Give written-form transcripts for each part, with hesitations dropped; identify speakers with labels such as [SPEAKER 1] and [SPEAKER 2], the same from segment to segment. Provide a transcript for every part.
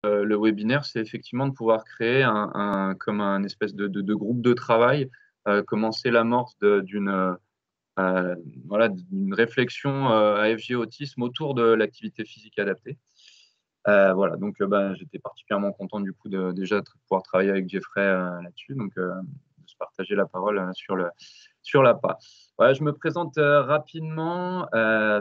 [SPEAKER 1] le webinaire, c'est effectivement de pouvoir créer comme un espèce de groupe de travail, commencer l'amorce voilà, d'une réflexion AFG Autisme autour de l'activité physique adaptée. Voilà, donc j'étais particulièrement content du coup déjà de pouvoir travailler avec Jeffrey là-dessus, donc de se partager la parole sur l'APA. Voilà, je me présente rapidement.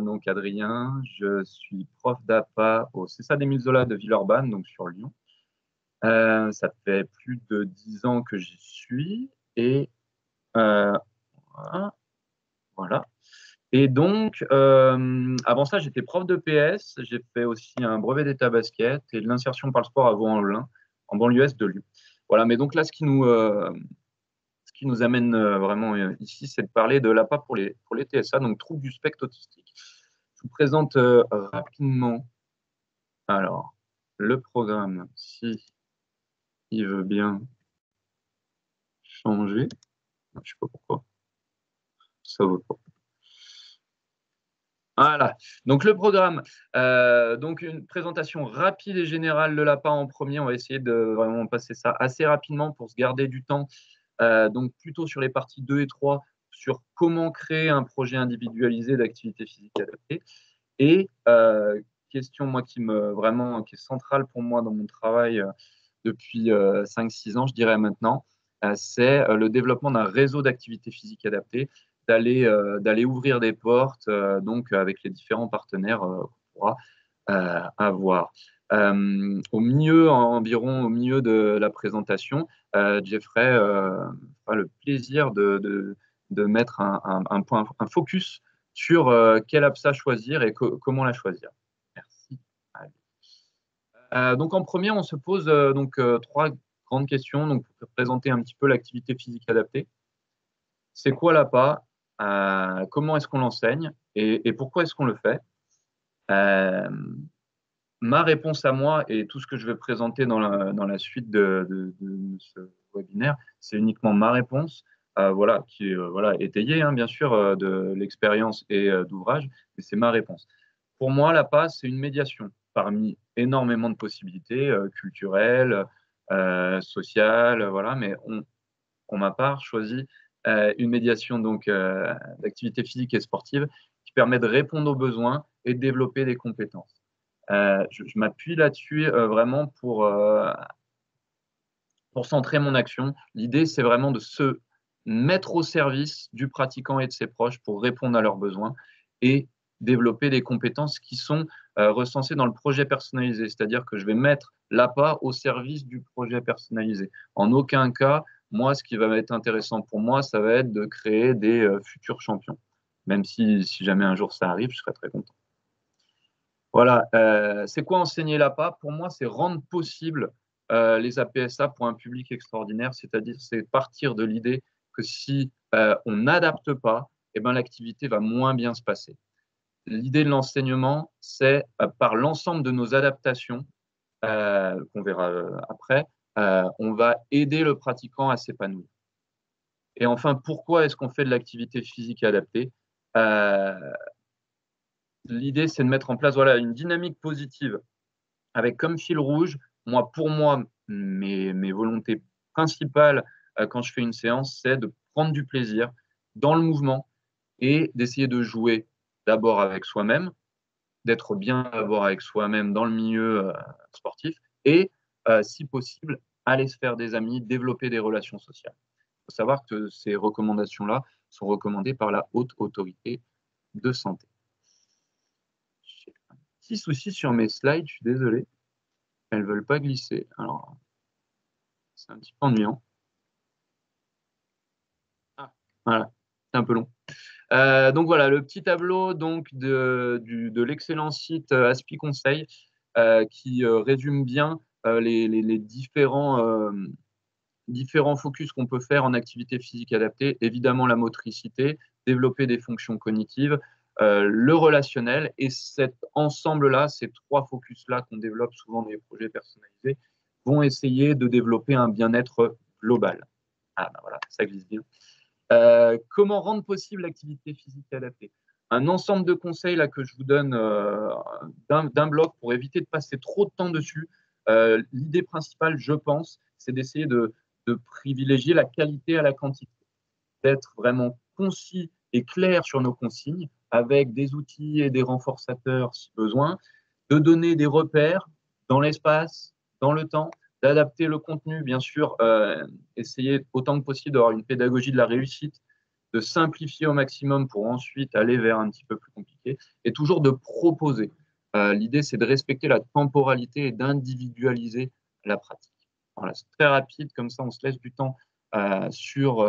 [SPEAKER 1] Donc Adrien, je suis prof d'APA au CESA d'Émile Zola de Villeurbanne, donc sur Lyon. Ça fait plus de 10 ans que j'y suis et voilà. Et donc, avant ça, j'étais prof de PS. J'ai fait aussi un brevet d'état basket et de l'insertion par le sport à Vaux-en-Velin, en banlieue est de Lyon. Voilà, mais donc là, ce qui nous amène vraiment ici, c'est de parler de l'APA pour les TSA, donc troubles du spectre autistique. Je vous présente rapidement alors le programme, si il veut bien changer. Je ne sais pas pourquoi. Ça ne veut pas. Voilà, donc le programme, donc une présentation rapide et générale de l'APA en premier. On va essayer de vraiment passer ça assez rapidement pour se garder du temps. Donc plutôt sur les parties 2 et 3, sur comment créer un projet individualisé d'activité physique adaptée. Et question moi qui est centrale pour moi dans mon travail depuis 5-6 ans, je dirais maintenant, c'est le développement d'un réseau d'activité physique adaptée, d'aller ouvrir des portes donc avec les différents partenaires qu'on pourra avoir. Au milieu de la présentation, Jeffrey fera le plaisir de mettre un focus sur quelle APSA choisir et comment la choisir. Merci. Donc en premier, on se pose trois grandes questions donc, pour présenter un petit peu l'activité physique adaptée. C'est quoi l'APA? Comment est-ce qu'on l'enseigne et pourquoi est-ce qu'on le fait? Ma réponse à moi et tout ce que je vais présenter dans la suite de ce webinaire, c'est uniquement ma réponse, voilà, qui est étayée, hein, bien sûr, de l'expérience et d'ouvrage, mais c'est ma réponse. Pour moi, l'APA, c'est une médiation parmi énormément de possibilités culturelles, sociales, voilà, mais pour ma part, choisi une médiation donc d'activité physique et sportive qui permet de répondre aux besoins et de développer des compétences. Je m'appuie là-dessus vraiment pour centrer mon action. L'idée, c'est vraiment de se mettre au service du pratiquant et de ses proches pour répondre à leurs besoins et développer des compétences qui sont recensées dans le projet personnalisé. C'est-à-dire que je vais mettre l'APA au service du projet personnalisé. En aucun cas, moi, ce qui va être intéressant pour moi, ça va être de créer des futurs champions. Même si jamais un jour ça arrive, je serais très content. Voilà, c'est quoi enseigner l'APA? Pour moi, c'est rendre possible les APSA pour un public extraordinaire, c'est-à-dire c'est partir de l'idée que si on n'adapte pas, eh ben, l'activité va moins bien se passer. L'idée de l'enseignement, c'est par l'ensemble de nos adaptations, qu'on verra après, on va aider le pratiquant à s'épanouir. Et enfin, pourquoi est-ce qu'on fait de l'activité physique adaptée? L'idée, c'est de mettre en place voilà, une dynamique positive avec comme fil rouge, pour moi, mes volontés principales quand je fais une séance, c'est de prendre du plaisir dans le mouvement et d'essayer de jouer d'abord avec soi-même, d'être bien d'abord avec soi-même dans le milieu sportif et, si possible, aller se faire des amis, développer des relations sociales. Il faut savoir que ces recommandations-là sont recommandées par la haute autorité de santé. J'ai un petit souci sur mes slides, je suis désolé. Elles ne veulent pas glisser. Alors, c'est un petit peu ennuyant. Ah, voilà, c'est un peu long. Donc voilà, le petit tableau donc, de l'excellent site Aspi Conseil qui résume bien les différents focus qu'on peut faire en activité physique adaptée. Évidemment, la motricité, développer des fonctions cognitives, le relationnel et cet ensemble-là, ces trois focus-là qu'on développe souvent dans les projets personnalisés, vont essayer de développer un bien-être global. Ah ben voilà, ça glisse bien. Comment rendre possible l'activité physique adaptée? Un ensemble de conseils là, que je vous donne d'un bloc pour éviter de passer trop de temps dessus. L'idée principale, je pense, c'est d'essayer de privilégier la qualité à la quantité, d'être vraiment concis et clair sur nos consignes, avec des outils et des renforçateurs si besoin, de donner des repères dans l'espace, dans le temps, d'adapter le contenu, bien sûr, essayer autant que possible d'avoir une pédagogie de la réussite, de simplifier au maximum pour ensuite aller vers un petit peu plus compliqué, et toujours de proposer. L'idée, c'est de respecter la temporalité et d'individualiser la pratique. Voilà, c'est très rapide, comme ça, on se laisse du temps sur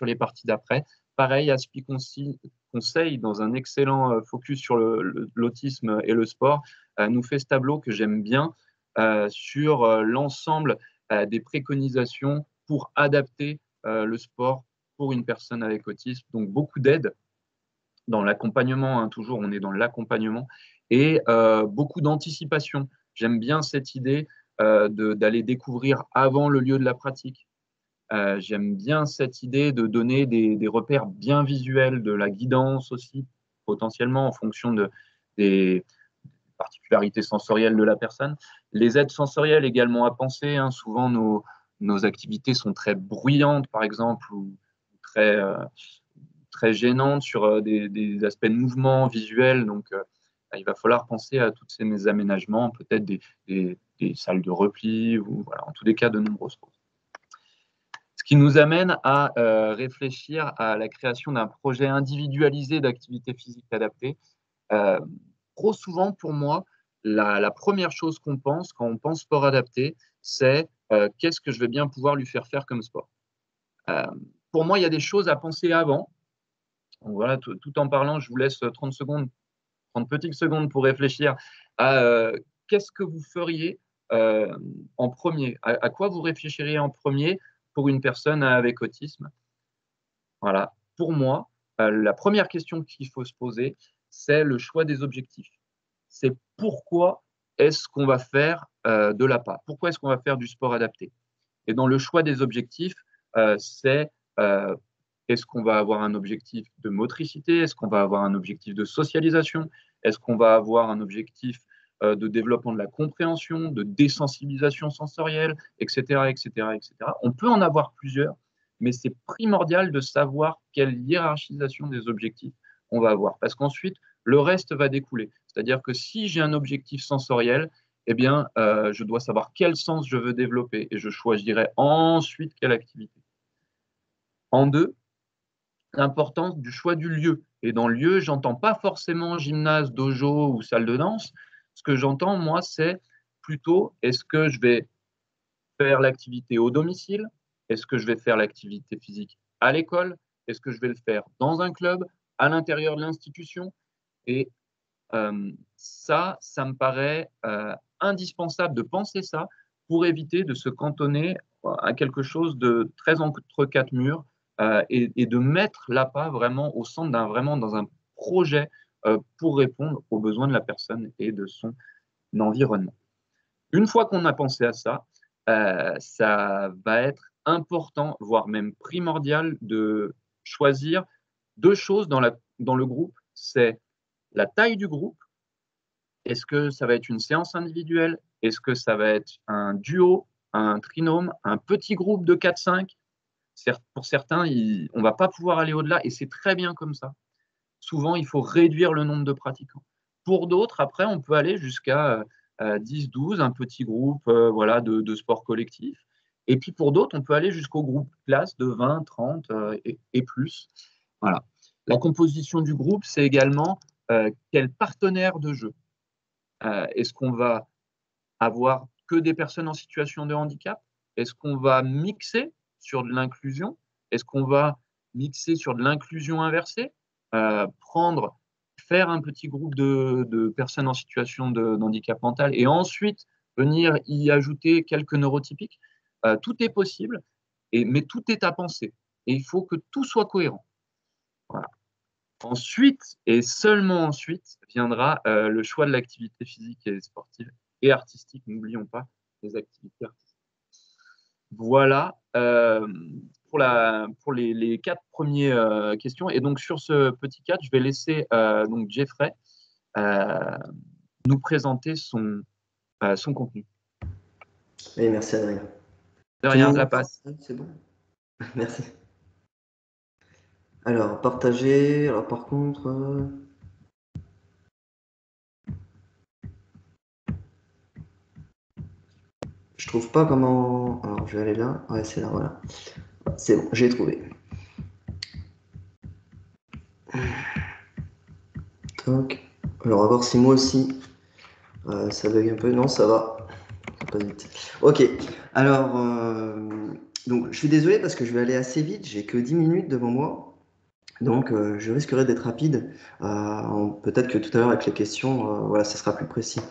[SPEAKER 1] les parties d'après. Pareil, Aspi Conseil, dans un excellent focus sur l'autisme et le sport, nous fait ce tableau que j'aime bien sur l'ensemble des préconisations pour adapter le sport pour une personne avec autisme. Donc, beaucoup d'aide dans l'accompagnement, hein, toujours, on est dans l'accompagnement, et beaucoup d'anticipation. J'aime bien cette idée d'aller découvrir avant le lieu de la pratique. J'aime bien cette idée de donner des repères bien visuels, de la guidance aussi, potentiellement en fonction des particularités sensorielles de la personne. Les aides sensorielles également à penser. Hein. Souvent, nos activités sont très bruyantes, par exemple, ou très, très gênantes sur des aspects de mouvement visuel. Donc, il va falloir penser à tous ces aménagements, peut-être des salles de repli, ou voilà, en tous les cas, de nombreuses choses. Ce qui nous amène à réfléchir à la création d'un projet individualisé d'activité physique adaptée. Trop souvent, pour moi, la première chose qu'on pense quand on pense sport adapté, c'est qu'est-ce que je vais bien pouvoir lui faire faire comme sport. Pour moi, il y a des choses à penser avant. Donc voilà, tout en parlant, je vous laisse 30 secondes, 30 petites secondes pour réfléchir à qu'est-ce que vous feriez en premier, à quoi vous réfléchiriez en premier pour une personne avec autisme. Voilà. Pour moi, la première question qu'il faut se poser, c'est le choix des objectifs. C'est pourquoi est-ce qu'on va faire de l'APA? Pourquoi est-ce qu'on va faire du sport adapté? Et dans le choix des objectifs, c'est est-ce qu'on va avoir un objectif de motricité? Est-ce qu'on va avoir un objectif de socialisation? Est-ce qu'on va avoir un objectif de développement de la compréhension, de désensibilisation sensorielle, etc., etc., etc. On peut en avoir plusieurs, mais c'est primordial de savoir quelle hiérarchisation des objectifs on va avoir, parce qu'ensuite, le reste va découler. C'est-à-dire que si j'ai un objectif sensoriel, eh bien, je dois savoir quel sens je veux développer et je choisirai ensuite quelle activité. En deux, l'importance du choix du lieu. Et dans le lieu, j'entends pas forcément gymnase, dojo ou salle de danse. Ce que j'entends, moi, c'est plutôt est-ce que je vais faire l'activité au domicile? Est-ce que je vais faire l'activité physique à l'école? Est-ce que je vais le faire dans un club, à l'intérieur de l'institution? Et ça me paraît indispensable de penser ça pour éviter de se cantonner à quelque chose de très entre quatre murs et de mettre l'APA vraiment au centre vraiment dans un projet pour répondre aux besoins de la personne et de son environnement. Une fois qu'on a pensé à ça, ça va être important, voire même primordial, de choisir deux choses dans le groupe. C'est la taille du groupe. Est-ce que ça va être une séance individuelle? Est-ce que ça va être un duo, un trinôme, un petit groupe de 4-5? Pour certains, on ne va pas pouvoir aller au-delà et c'est très bien comme ça. Souvent, il faut réduire le nombre de pratiquants. Pour d'autres, après, on peut aller jusqu'à 10-12, un petit groupe voilà, de sport collectif. Et puis pour d'autres, on peut aller jusqu'au groupe classe de 20, 30 et plus. Voilà. La composition du groupe, c'est également quel partenaire de jeu. Est-ce qu'on va avoir que des personnes en situation de handicap? Est-ce qu'on va mixer sur de l'inclusion? Est-ce qu'on va mixer sur de l'inclusion inversée? Faire un petit groupe de personnes en situation de handicap mental et ensuite venir y ajouter quelques neurotypiques? Tout est possible, mais tout est à penser. Et il faut que tout soit cohérent. Voilà. Ensuite, et seulement ensuite, viendra le choix de l'activité physique et sportive et artistique. N'oublions pas les activités artistiques. Voilà pour les quatre premières questions. Et donc, sur ce petit cadre, je vais laisser donc Jeffrey nous présenter son contenu.
[SPEAKER 2] Et merci Adrien.
[SPEAKER 1] De
[SPEAKER 2] Tout le
[SPEAKER 1] rien, je
[SPEAKER 2] monde,
[SPEAKER 1] la passe.
[SPEAKER 2] c'est bon? Merci. Alors, partager. Alors, par contre, je trouve pas comment. Alors, je vais aller là. Ouais, c'est là, voilà. C'est bon, j'ai trouvé. Donc, alors, on va voir si moi aussi ça bug un peu. Non, ça va. Ça passe vite. Ok. Alors, donc, je suis désolé parce que je vais aller assez vite. J'ai que 10 minutes devant moi. Donc, je risquerai d'être rapide. Peut-être que tout à l'heure, avec les questions, voilà, ça sera plus précis.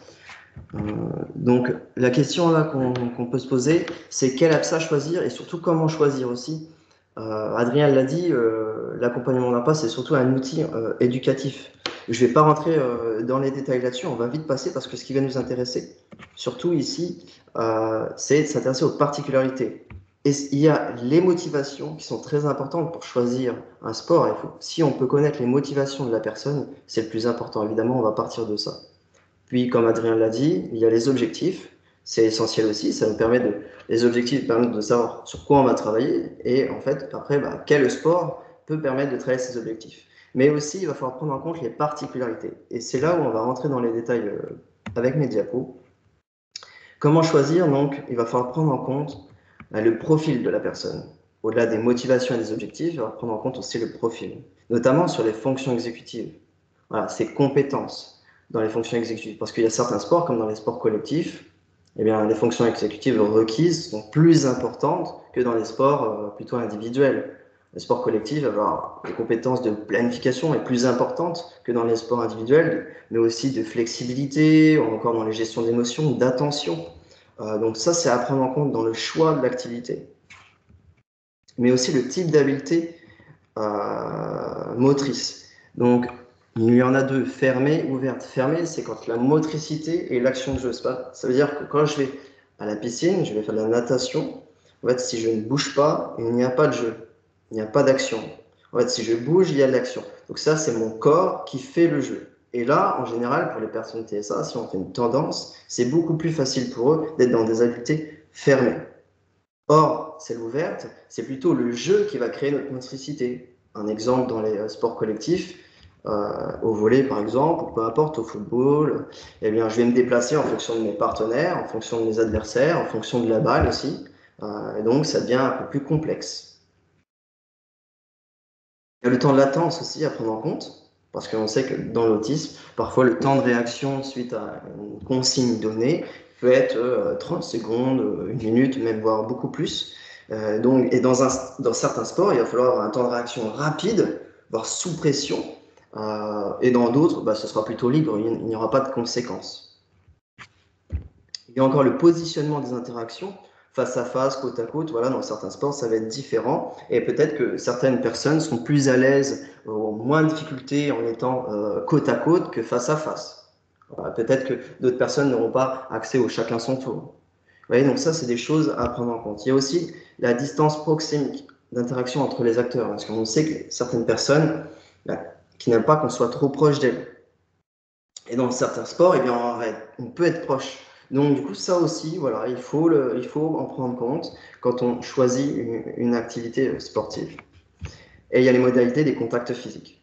[SPEAKER 2] Donc, la question là qu'on peut se poser, c'est quel APSA choisir et surtout comment choisir aussi. Adrien l'a dit, l'accompagnement d'un pas, c'est surtout un outil éducatif. Je ne vais pas rentrer dans les détails là-dessus, on va vite passer parce que ce qui va nous intéresser, surtout ici, c'est de s'intéresser aux particularités. Et il y a les motivations qui sont très importantes pour choisir un sport. Si on peut connaître les motivations de la personne, c'est le plus important. Évidemment, on va partir de ça. Puis, comme Adrien l'a dit, il y a les objectifs. C'est essentiel aussi. Les objectifs permettent de savoir sur quoi on va travailler. Et en fait, après, quel sport peut permettre de travailler ces objectifs. Mais aussi, il va falloir prendre en compte les particularités. Et c'est là où on va rentrer dans les détails avec mes diapos. Comment choisir? Donc, il va falloir prendre en compte le profil de la personne. Au-delà des motivations et des objectifs, il va falloir prendre en compte aussi le profil, notamment sur les fonctions exécutives. Voilà, ses compétences dans les fonctions exécutives. Parce qu'il y a certains sports, comme dans les sports collectifs, eh bien, les fonctions exécutives requises sont plus importantes que dans les sports plutôt individuels. Les sports collectifs, avoir des compétences de planification est plus importantes que dans les sports individuels, mais aussi de flexibilité, ou encore dans les gestions d'émotions, d'attention. Donc ça, c'est à prendre en compte dans le choix de l'activité. Mais aussi le type d'habileté motrice. Donc, il y en a deux, fermée, ouverte. Fermée, c'est quand la motricité et l'action de jeu. Ça veut dire que quand je vais à la piscine, je vais faire de la natation. En fait, si je ne bouge pas, il n'y a pas de jeu. Il n'y a pas d'action. En fait, si je bouge, il y a de l'action. Donc ça, c'est mon corps qui fait le jeu. Et là, en général, pour les personnes TSA, si on fait une tendance, c'est beaucoup plus facile pour eux d'être dans des habiletés fermées. Or, celle ouverte, c'est plutôt le jeu qui va créer notre motricité. Un exemple dans les sports collectifs, au volley par exemple, ou peu importe, au football, eh bien, je vais me déplacer en fonction de mes partenaires, en fonction de mes adversaires, en fonction de la balle aussi. Et donc, ça devient un peu plus complexe. Il y a le temps de latence aussi à prendre en compte, parce qu'on sait que dans l'autisme, parfois le temps de réaction suite à une consigne donnée peut être 30 secondes, une minute, même voire beaucoup plus. Et dans certains sports, il va falloir avoir un temps de réaction rapide, voire sous pression. Et dans d'autres, ce sera plutôt libre, il n'y aura pas de conséquences. Il y a encore le positionnement des interactions, face à face, côte à côte. Voilà, dans certains sports, ça va être différent. Et peut-être que certaines personnes sont plus à l'aise, ont moins de difficultés en étant côte à côte que face à face. Voilà, peut-être que d'autres personnes n'auront pas accès au chacun son tour. Vous voyez, donc ça, c'est des choses à prendre en compte. Il y a aussi la distance proxémique d'interaction entre les acteurs, parce qu'on sait que certaines personnes qui n'aiment pas qu'on soit trop proche d'elles. Et dans certains sports, eh bien, on peut être proche. Donc, du coup, ça aussi, voilà, il faut en prendre compte quand on choisit une activité sportive. Et il y a les modalités des contacts physiques.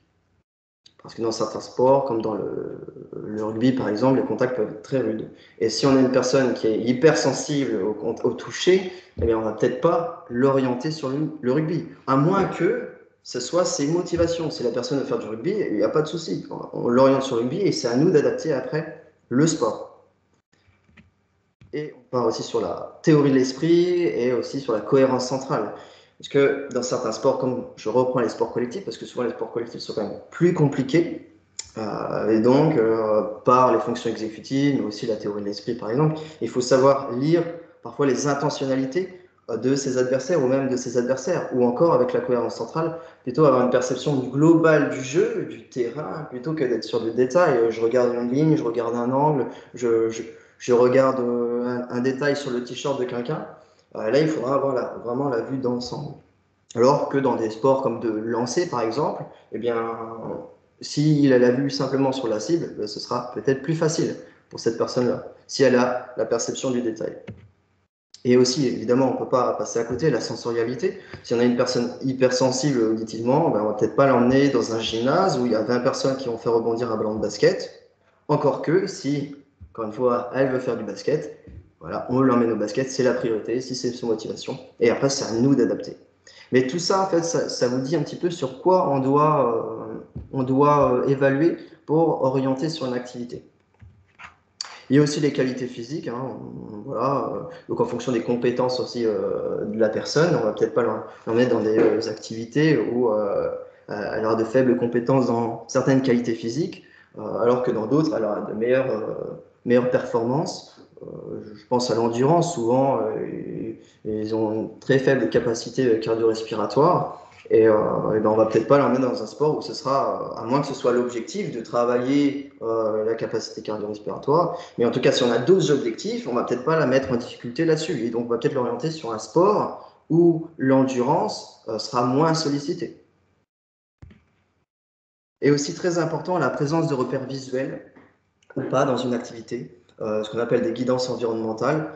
[SPEAKER 2] Parce que dans certains sports, comme dans le rugby par exemple, les contacts peuvent être très rudes. Et si on a une personne qui est hypersensible au toucher, eh bien, on va peut-être pas l'orienter sur le rugby. À moins que ce soit ses motivations. Si la personne veut faire du rugby, il n'y a pas de souci. On l'oriente sur le rugby et c'est à nous d'adapter après le sport. Et on part aussi sur la théorie de l'esprit et aussi sur la cohérence centrale. Parce que dans certains sports, comme je reprends les sports collectifs, parce que souvent les sports collectifs sont quand même plus compliqués, et donc par les fonctions exécutives, mais aussi la théorie de l'esprit par exemple, il faut savoir lire parfois les intentionnalités de ses adversaires ou même de ses adversaires, ou encore avec la cohérence centrale, plutôt avoir une perception globale du jeu, du terrain, plutôt que d'être sur le détail. Je regarde une ligne, je regarde un angle, je regarde un détail sur le t-shirt de quelqu'un. Là, il faudra avoir vraiment la vue d'ensemble. Alors que dans des sports comme de lancer, par exemple, eh bien, s'il a la vue simplement sur la cible, ce sera peut-être plus facile pour cette personne-là, si elle a la perception du détail. Et aussi, évidemment, on ne peut pas passer à côté de la sensorialité. Si on a une personne hypersensible auditivement, ben, on ne va peut-être pas l'emmener dans un gymnase où il y a 20 personnes qui vont faire rebondir un ballon de basket. Encore que, si, encore une fois, elle veut faire du basket, voilà, on l'emmène au basket, c'est la priorité, si c'est son motivation. Et après, c'est à nous d'adapter. Mais tout ça, en fait, ça vous dit un petit peu sur quoi on doit évaluer pour orienter sur une activité. Il y a aussi les qualités physiques, hein, voilà. Donc en fonction des compétences aussi de la personne, on va peut-être pas l'emmener dans des activités où elle aura de faibles compétences dans certaines qualités physiques, alors que dans d'autres, elle aura de meilleures performances. Je pense à l'endurance, souvent, ils ont une très faible capacité cardio-respiratoire. Et ben on va peut-être pas l'emmener dans un sport où ce sera, à moins que ce soit l'objectif de travailler la capacité cardio-respiratoire, mais en tout cas, si on a d'autres objectifs, on va peut-être pas la mettre en difficulté là-dessus. Et donc, on va peut-être l'orienter sur un sport où l'endurance sera moins sollicitée. Et aussi très important, la présence de repères visuels ou pas dans une activité, ce qu'on appelle des guidances environnementales,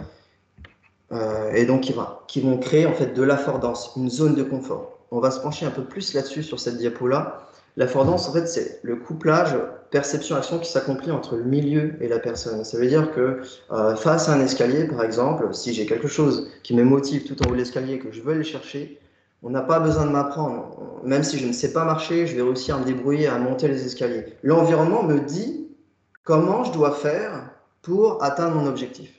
[SPEAKER 2] et donc qui vont créer en fait de l'affordance, une zone de confort. On va se pencher un peu plus là-dessus sur cette diapo-là. L'affordance, en fait, c'est le couplage perception-action qui s'accomplit entre le milieu et la personne. Ça veut dire que face à un escalier, par exemple, si j'ai quelque chose qui me motive tout en haut de l'escalier et que je veux aller chercher, on n'a pas besoin de m'apprendre. Même si je ne sais pas marcher, je vais réussir à me débrouiller, à monter les escaliers. L'environnement me dit comment je dois faire pour atteindre mon objectif.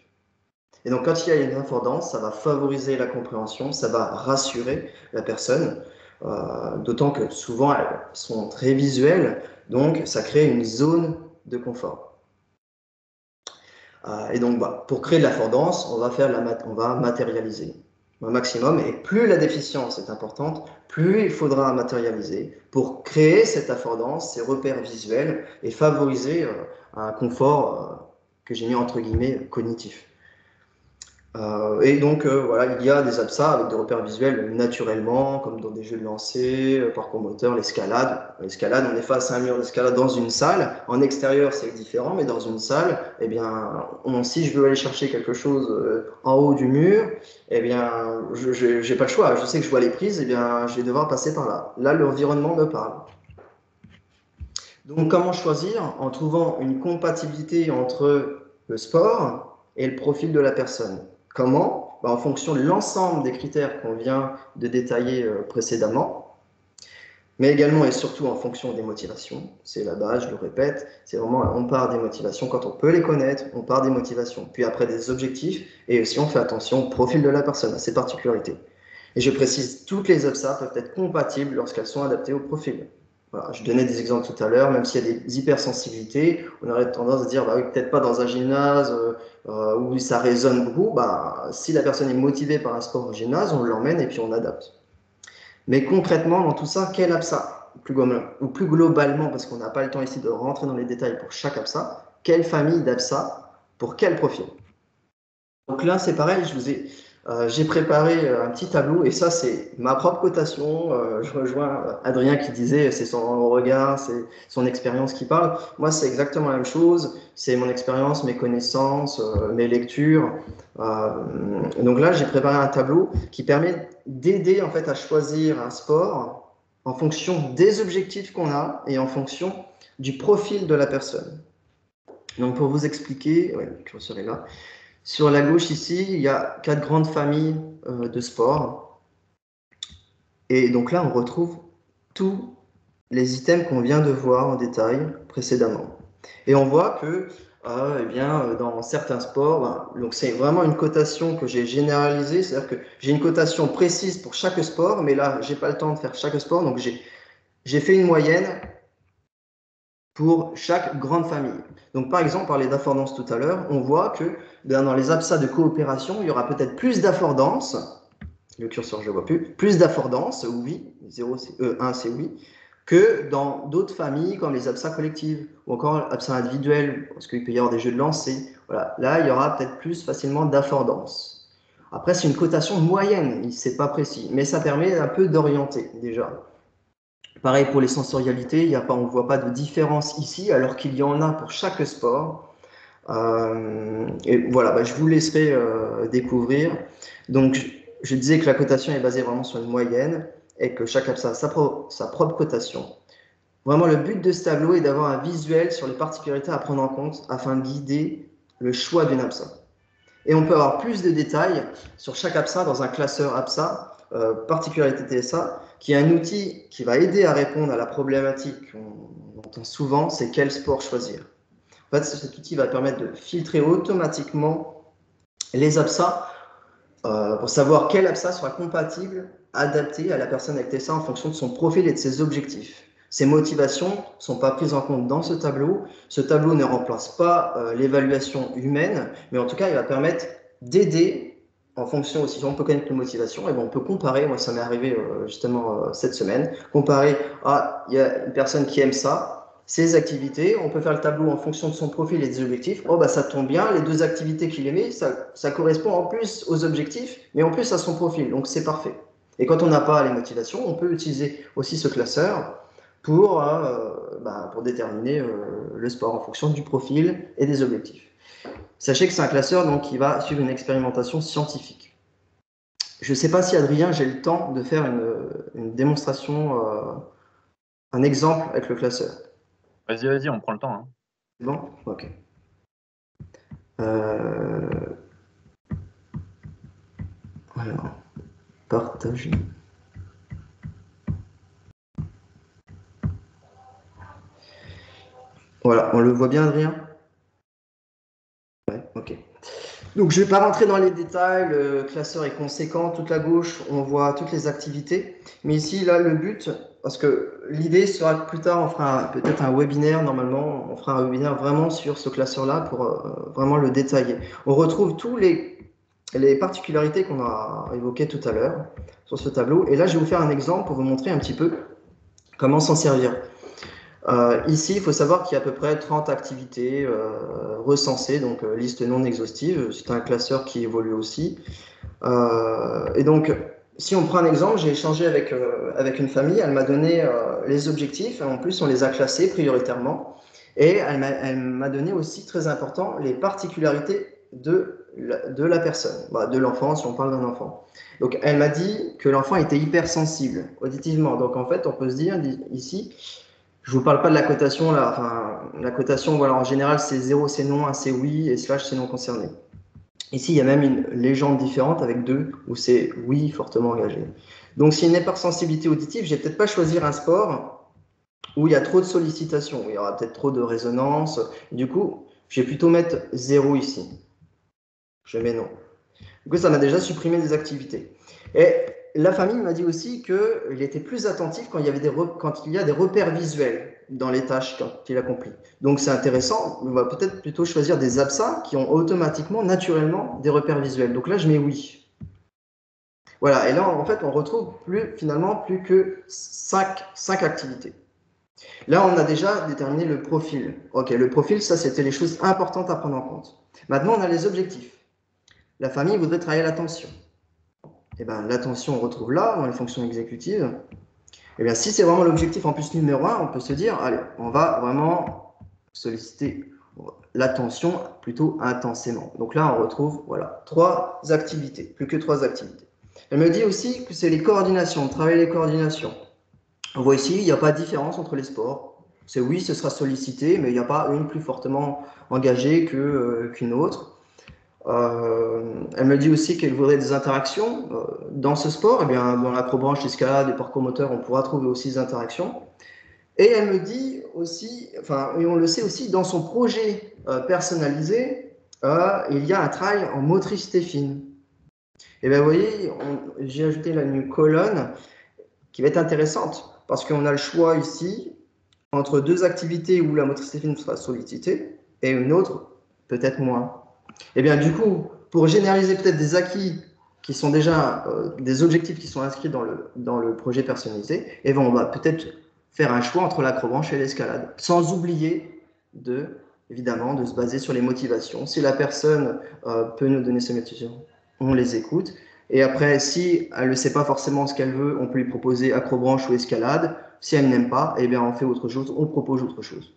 [SPEAKER 2] Et donc, quand il y a une affordance, ça va favoriser la compréhension, ça va rassurer la personne, d'autant que souvent, elles sont très visuelles, donc ça crée une zone de confort. Et donc, pour créer de l'affordance, on va matérialiser un maximum, et plus la déficience est importante, plus il faudra matérialiser pour créer cette affordance, ces repères visuels, et favoriser un confort que j'ai mis entre guillemets cognitif. Et donc, voilà, il y a des APSA avec des repères visuels naturellement, comme dans des jeux de lancer, parcours moteur, l'escalade. L'escalade, on est face à un mur d'escalade dans une salle. En extérieur, c'est différent, mais dans une salle, eh bien, si je veux aller chercher quelque chose en haut du mur, eh bien, je n'ai pas le choix. Je sais que je vois les prises, eh bien, je vais devoir passer par là. Là, l'environnement me parle. Donc, comment choisir? En trouvant une compatibilité entre le sport et le profil de la personne. Comment? En fonction de l'ensemble des critères qu'on vient de détailler précédemment, mais également et surtout en fonction des motivations. C'est la base, je le répète, c'est vraiment, on part des motivations. Quand on peut les connaître, on part des motivations. Puis après des objectifs, et aussi on fait attention au profil de la personne, à ses particularités. Et je précise, toutes les APSA peuvent être compatibles lorsqu'elles sont adaptées au profil. Voilà, je donnais des exemples tout à l'heure, même s'il y a des hypersensibilités, on aurait tendance à dire, oui, peut-être pas dans un gymnase où ça résonne beaucoup, si la personne est motivée par un sport au gymnase, on l'emmène et puis on adapte. Mais concrètement, dans tout ça, quelle APSA ou plus globalement, parce qu'on n'a pas le temps ici de rentrer dans les détails pour chaque APSA, quelle famille d'APSA pour quel profil? Donc là, c'est pareil, j'ai préparé un petit tableau, et ça, c'est ma propre cotation. Je rejoins Adrien qui disait c'est son regard, c'est son expérience qui parle. Moi, c'est exactement la même chose. C'est mon expérience, mes connaissances, mes lectures. Donc là, j'ai préparé un tableau qui permet d'aider en fait à choisir un sport en fonction des objectifs qu'on a et en fonction du profil de la personne. Donc pour vous expliquer, le curseur est là. Sur la gauche ici, il y a 4 grandes familles de sports. Et donc là, on retrouve tous les items qu'on vient de voir en détail précédemment. Et on voit que dans certains sports, donc c'est vraiment une cotation que j'ai généralisée, c'est-à-dire que j'ai une cotation précise pour chaque sport, mais là, je n'ai pas le temps de faire chaque sport, donc j'ai fait une moyenne pour chaque grande famille. Donc, par exemple, on parlait d'affordance tout à l'heure, on voit que dans les APSA de coopération, il y aura peut-être plus d'affordance, le curseur je ne vois plus d'affordance, oui, 1 c'est oui, que dans d'autres familles comme les APSA collectives ou encore APSA individuelles, parce qu'il peut y avoir des jeux de lancer. Voilà. Là, il y aura peut-être plus facilement d'affordance. Après, c'est une cotation moyenne, c'est pas précis, mais ça permet un peu d'orienter déjà. Pareil pour les sensorialités, on ne voit pas de différence ici, alors qu'il y en a pour chaque sport. Et voilà, je vous laisserai découvrir. Donc, je disais que la cotation est basée vraiment sur une moyenne et que chaque APSA a sa propre cotation. Vraiment, le but de ce tableau est d'avoir un visuel sur les particularités à prendre en compte afin de guider le choix d'une APSA. Et on peut avoir plus de détails sur chaque APSA dans un classeur APSA, particularité TSA, qui est un outil qui va aider à répondre à la problématique qu'on entend souvent, c'est quel sport choisir. En fait, cet outil va permettre de filtrer automatiquement les APSA pour savoir quel APSA sera compatible, adapté à la personne avec TSA en fonction de son profil et de ses objectifs. Ses motivations ne sont pas prises en compte dans ce tableau. Ce tableau ne remplace pas l'évaluation humaine, mais en tout cas, il va permettre d'aider en fonction aussi. Si on peut connaître les motivations, et bon, on peut comparer. Moi, ça m'est arrivé justement cette semaine. Comparer, il y a une personne qui aime ça, ses activités, on peut faire le tableau en fonction de son profil et des objectifs. Oh, bah, ça tombe bien, les 2 activités qu'il aimait, ça correspond en plus aux objectifs, mais en plus à son profil, donc c'est parfait. Et quand on n'a pas les motivations, on peut utiliser aussi ce classeur pour déterminer le sport en fonction du profil et des objectifs. Sachez que c'est un classeur donc, qui va suivre une expérimentation scientifique. Je ne sais pas si, Adrien, j'ai le temps de faire une démonstration, un exemple avec le classeur.
[SPEAKER 1] Vas-y, on prend le temps. Hein.
[SPEAKER 2] C'est bon? Ok. Alors, partager. Voilà, on le voit bien, Adrien? Ouais, ok. Donc, je ne vais pas rentrer dans les détails, le classeur est conséquent, toute la gauche, on voit toutes les activités. Mais ici, là, le but, parce que l'idée sera que plus tard, on fera peut-être un webinaire, normalement, on fera un webinaire vraiment sur ce classeur-là pour vraiment le détailler. On retrouve tous les particularités qu'on a évoquées tout à l'heure sur ce tableau. Et là, je vais vous faire un exemple pour vous montrer un petit peu comment s'en servir. Ici, il faut savoir qu'il y a à peu près 30 activités recensées, donc liste non exhaustive. C'est un classeur qui évolue aussi. Et donc, si on prend un exemple, j'ai échangé avec une famille, elle m'a donné les objectifs, en plus on les a classés prioritairement, et elle m'a donné aussi, très important, les particularités de la personne, de l'enfant, si on parle d'un enfant. Donc, elle m'a dit que l'enfant était hypersensible auditivement. Donc, en fait, on peut se dire ici, je ne vous parle pas de la cotation, là, enfin, la cotation, voilà, en général, c'est 0, c'est non, 1, c'est oui, et slash, c'est non concerné. Ici, il y a même une légende différente avec 2, où c'est oui, fortement engagé. Donc, s'il n'y a pas de sensibilité auditive, je vais peut-être pas choisir un sport où il y a trop de sollicitations, où il y aura peut-être trop de résonance. Du coup, je vais plutôt mettre 0 ici. Je mets non. Du coup, ça m'a déjà supprimé des activités. Et la famille m'a dit aussi qu'il était plus attentif quand il y a des repères visuels dans les tâches qu'il accomplit. Donc, c'est intéressant. On va peut-être plutôt choisir des APSA qui ont automatiquement, naturellement, des repères visuels. Donc là, je mets oui. Voilà. Et là, en fait, on retrouve finalement plus que 5 activités. Là, on a déjà déterminé le profil. OK, le profil, ça, c'était les choses importantes à prendre en compte. Maintenant, on a les objectifs. La famille voudrait travailler l'attention. Eh bien, l'attention, on retrouve là, dans les fonctions exécutives. Eh bien, si c'est vraiment l'objectif en plus numéro 1, on peut se dire, allez, on va vraiment solliciter l'attention plutôt intensément. Donc là, on retrouve, voilà, 3 activités, plus que 3 activités. Elle me dit aussi que c'est les coordinations, travailler les coordinations. On voit ici, il n'y a pas de différence entre les sports. C'est oui, ce sera sollicité, mais il n'y a pas une plus fortement engagée qu'une autre. Elle me dit aussi qu'elle voudrait des interactions dans ce sport. Eh bien, dans l'acrobranche, l'escalade et parcours moteur, on pourra trouver aussi des interactions. Et elle me dit aussi, et on le sait aussi, dans son projet personnalisé, il y a un travail en motricité fine. Et bien, vous voyez, j'ai ajouté là une colonne qui va être intéressante parce qu'on a le choix ici entre 2 activités où la motricité fine sera sollicitée et une autre peut-être moins. Et bien, du coup, pour généraliser peut-être des acquis qui sont déjà des objectifs qui sont inscrits dans le projet personnalisé, et bien, on va peut-être faire un choix entre l'acrobranche et l'escalade, sans oublier évidemment, de se baser sur les motivations. Si la personne peut nous donner ses motivations, on les écoute. Et après, si elle ne sait pas forcément ce qu'elle veut, on peut lui proposer acrobranche ou escalade. Si elle n'aime pas, eh bien, on fait autre chose, on propose autre chose.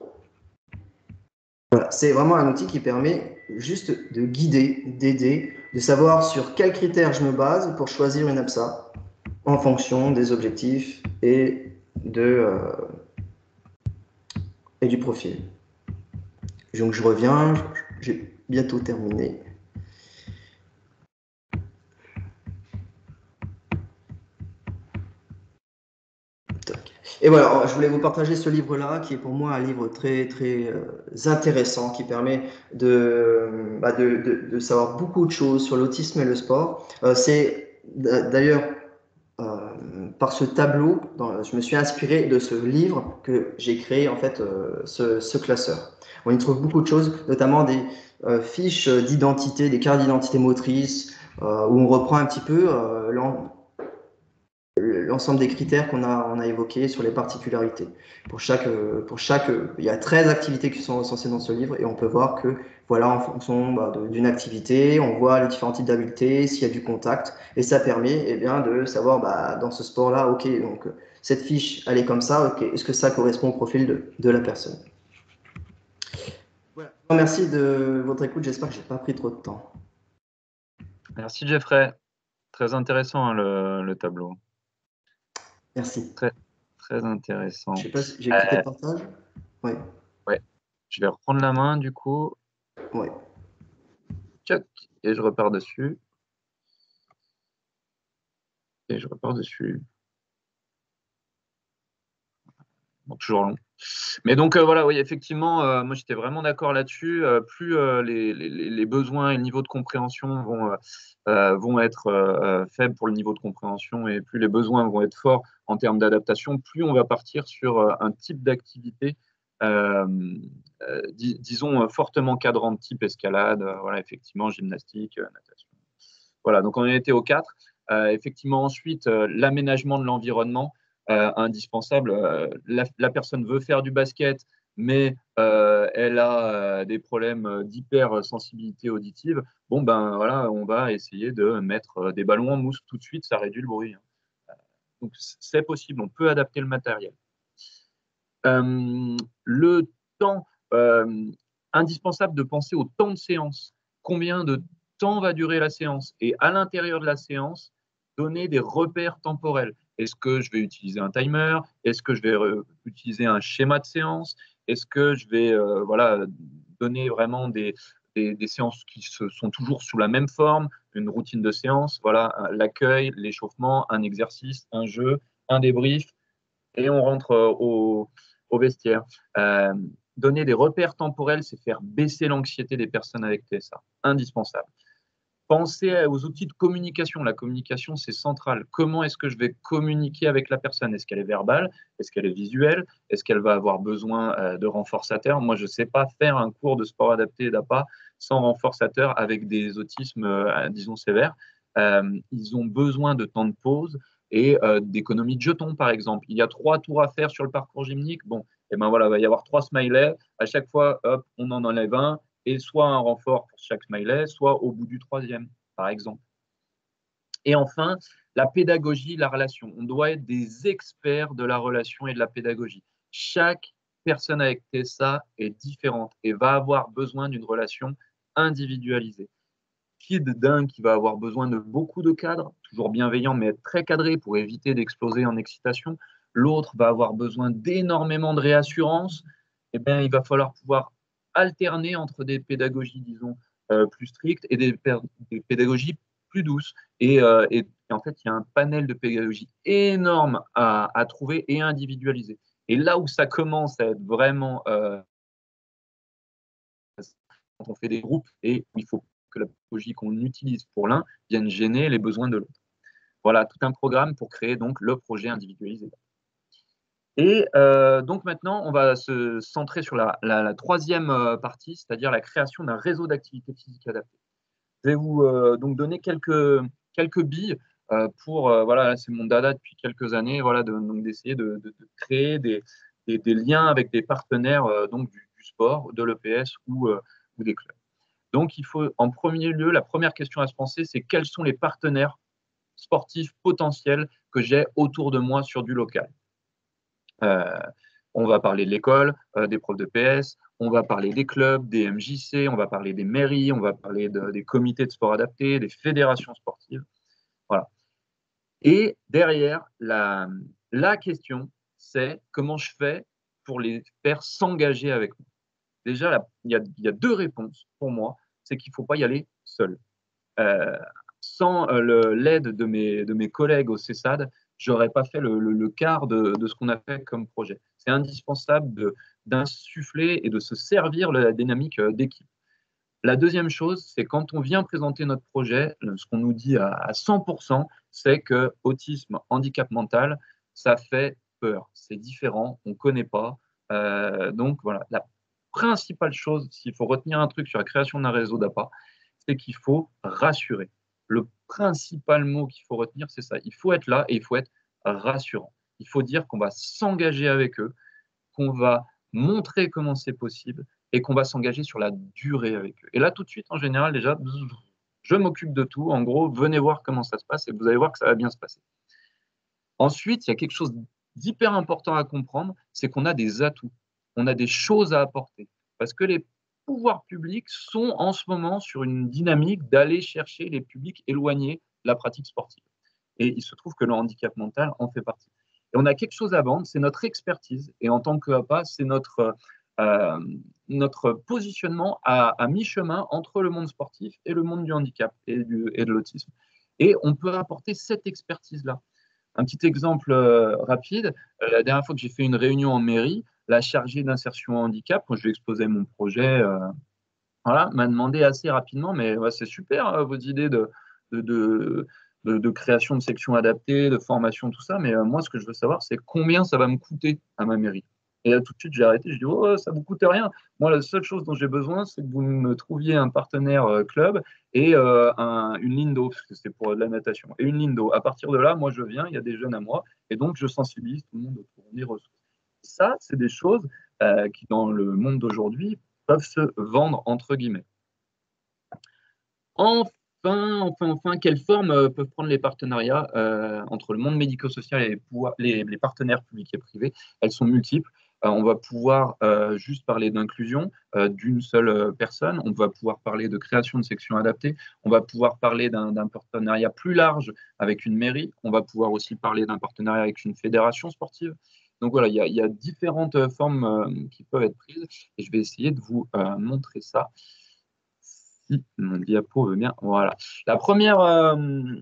[SPEAKER 2] Voilà, c'est vraiment un outil qui permet juste de guider, d'aider de savoir sur quels critères je me base pour choisir une APSA en fonction des objectifs et du profil. Donc je reviens, j'ai bientôt terminé. Et voilà, je voulais vous partager ce livre-là, qui est pour moi un livre très, très intéressant, qui permet de savoir beaucoup de choses sur l'autisme et le sport. C'est d'ailleurs par ce tableau, je me suis inspiré de ce livre que j'ai créé, en fait, ce classeur. On y trouve beaucoup de choses, notamment des fiches d'identité, des cartes d'identité motrice, où on reprend un petit peu l'ensemble des critères on a évoqués sur les particularités. Il y a 13 activités qui sont recensées dans ce livre et on peut voir que, voilà, en fonction d'une activité, on voit les différents types d'habiletés, s'il y a du contact, et ça permet bien, de savoir dans ce sport-là, ok, donc cette fiche, elle est comme ça, ok, est-ce que ça correspond au profil de la personne? Voilà. Merci de votre écoute, j'espère que je n'ai pas pris trop de temps.
[SPEAKER 1] Merci Jeffrey, très intéressant hein, le tableau.
[SPEAKER 2] Merci.
[SPEAKER 1] Très, très intéressant.
[SPEAKER 2] Je sais pas si j'ai cliqué le partage. Oui.
[SPEAKER 1] Ouais. Je vais reprendre la main du coup.
[SPEAKER 2] Ouais.
[SPEAKER 1] Tchac, et je repars dessus. Et je repars dessus. Bon, toujours long. Mais donc voilà, oui, effectivement, moi j'étais vraiment d'accord là-dessus. Plus les besoins et le niveau de compréhension vont être faibles pour le niveau de compréhension et plus les besoins vont être forts en termes d'adaptation, plus on va partir sur un type d'activité, disons, fortement cadrant, type escalade, voilà, effectivement, gymnastique, natation. Voilà, donc on en était au 4. Effectivement, ensuite, l'aménagement de l'environnement, indispensable. La personne veut faire du basket, mais elle a des problèmes d'hypersensibilité auditive. Bon, ben voilà, on va essayer de mettre des ballons en mousse tout de suite, ça réduit le bruit. Donc c'est possible, on peut adapter le matériel. Le temps, indispensable de penser au temps de séance. Combien de temps va durer la séance? Et à l'intérieur de la séance, donner des repères temporels. Est-ce que je vais utiliser un timer? Est-ce que je vais utiliser un schéma de séance? Est-ce que je vais donner vraiment des séances qui sont toujours sous la même forme, une routine de séance, voilà, l'accueil, l'échauffement, un exercice, un jeu, un débrief, et on rentre au vestiaire. Donner des repères temporels, c'est faire baisser l'anxiété des personnes avec TSA. Indispensable. Pensez aux outils de communication. La communication, c'est central. Comment est-ce que je vais communiquer avec la personne? Est-ce qu'elle est verbale? Est-ce qu'elle est visuelle? Est-ce qu'elle va avoir besoin de renforçateurs? Moi, je ne sais pas faire un cours de sport adapté d'APA sans renforçateur avec des autismes, disons, sévères. Ils ont besoin de temps de pause et d'économie de jetons, par exemple. Il y a 3 tours à faire sur le parcours gymnique. Bon, et ben voilà, il va y avoir 3 smileys. À chaque fois, hop, on en enlève un et soit un renfort pour chaque smiley, soit au bout du 3e, par exemple. Et enfin, la pédagogie, la relation. On doit être des experts de la relation et de la pédagogie. Chaque personne avec TSA est différente et va avoir besoin d'une relation individualisée. Kid d'un qui va avoir besoin de beaucoup de cadres, toujours bienveillant, mais être très cadré pour éviter d'exploser en excitation. L'autre va avoir besoin d'énormément de réassurance. Eh bien, il va falloir pouvoir alterner entre des pédagogies, disons, plus strictes et des pédagogies plus douces. Et en fait, il y a un panel de pédagogie énorme à trouver et à individualiser. Et là où ça commence à être vraiment quand on fait des groupes et il faut que la pédagogie qu'on utilise pour l'un vienne gêner les besoins de l'autre. Voilà, tout un programme pour créer donc le projet individualisé. Et donc maintenant, on va se centrer sur la troisième partie, c'est-à-dire la création d'un réseau d'activités physiques adaptées. Je vais vous donc donner quelques billes pour, voilà, c'est mon dada depuis quelques années, voilà, donc d'essayer de créer des liens avec des partenaires donc du sport, de l'EPS ou des clubs. Donc, il faut, en premier lieu, la première question à se penser, c'est quels sont les partenaires sportifs potentiels que j'ai autour de moi sur du local. On va parler de l'école, des profs de PS, On va parler des clubs, des MJC, on va parler des mairies, on va parler des comités de sport adaptés, des fédérations sportives. Voilà. Et derrière, la question, c'est comment je fais pour les faire s'engager avec moi. Déjà, il y a deux réponses pour moi. C'est qu'il ne faut pas y aller seul. Euh, Sans l'aide de mes collègues au CESAD, je n'aurais pas fait le quart de ce qu'on a fait comme projet. C'est indispensable d'insuffler et de se servir de la dynamique d'équipe. La deuxième chose, c'est quand on vient présenter notre projet, ce qu'on nous dit à 100%, c'est que autisme, handicap mental, ça fait peur. C'est différent, on ne connaît pas. Donc voilà, la principale chose, s'il faut retenir un truc sur la création d'un réseau d'APA, c'est qu'il faut rassurer. Le principal mot qu'il faut retenir, c'est ça. Il faut être là et il faut être rassurant. Il faut dire qu'on va s'engager avec eux, qu'on va montrer comment c'est possible et qu'on va s'engager sur la durée avec eux. Et là, tout de suite, en général, déjà, je m'occupe de tout. En gros, venez voir comment ça se passe et vous allez voir que ça va bien se passer. Ensuite, il y a quelque chose d'hyper important à comprendre, c'est qu'on a des atouts, on a des choses à apporter. Parce que les pouvoirs publics sont en ce moment sur une dynamique d'aller chercher les publics éloignés de la pratique sportive. Et il se trouve que le handicap mental en fait partie. Et on a quelque chose à vendre, c'est notre expertise. Et en tant que APA, c'est notre positionnement à mi-chemin entre le monde sportif et le monde du handicap et de l'autisme. Et on peut apporter cette expertise-là. Un petit exemple rapide, la dernière fois que j'ai fait une réunion en mairie, la chargée d'insertion handicap, quand je lui exposais mon projet, voilà, m'a demandé assez rapidement, mais ouais, c'est super vos idées de, de, de création de sections adaptées, de formation, tout ça, mais moi ce que je veux savoir, c'est combien ça va me coûter à ma mairie. Et là tout de suite j'ai arrêté, je dis oh ça vous coûte rien. Moi la seule chose dont j'ai besoin, c'est que vous me trouviez un partenaire club et une ligne d'eau, parce que c'est pour de la natation, et une ligne d'eau. À partir de là, moi je viens, il y a des jeunes à moi, et donc je sensibilise tout le monde autour des ressources. Ça, c'est des choses qui, dans le monde d'aujourd'hui, peuvent se vendre entre guillemets. Enfin, quelles formes peuvent prendre les partenariats entre le monde médico-social et les partenaires publics et privés? Elles sont multiples. On va pouvoir juste parler d'inclusion d'une seule personne. On va pouvoir parler de création de sections adaptées. On va pouvoir parler d'un partenariat plus large avec une mairie. On va pouvoir aussi parler d'un partenariat avec une fédération sportive. Donc voilà, il y a différentes formes qui peuvent être prises et je vais essayer de vous montrer ça. Si mon diapo veut bien, voilà. La première, le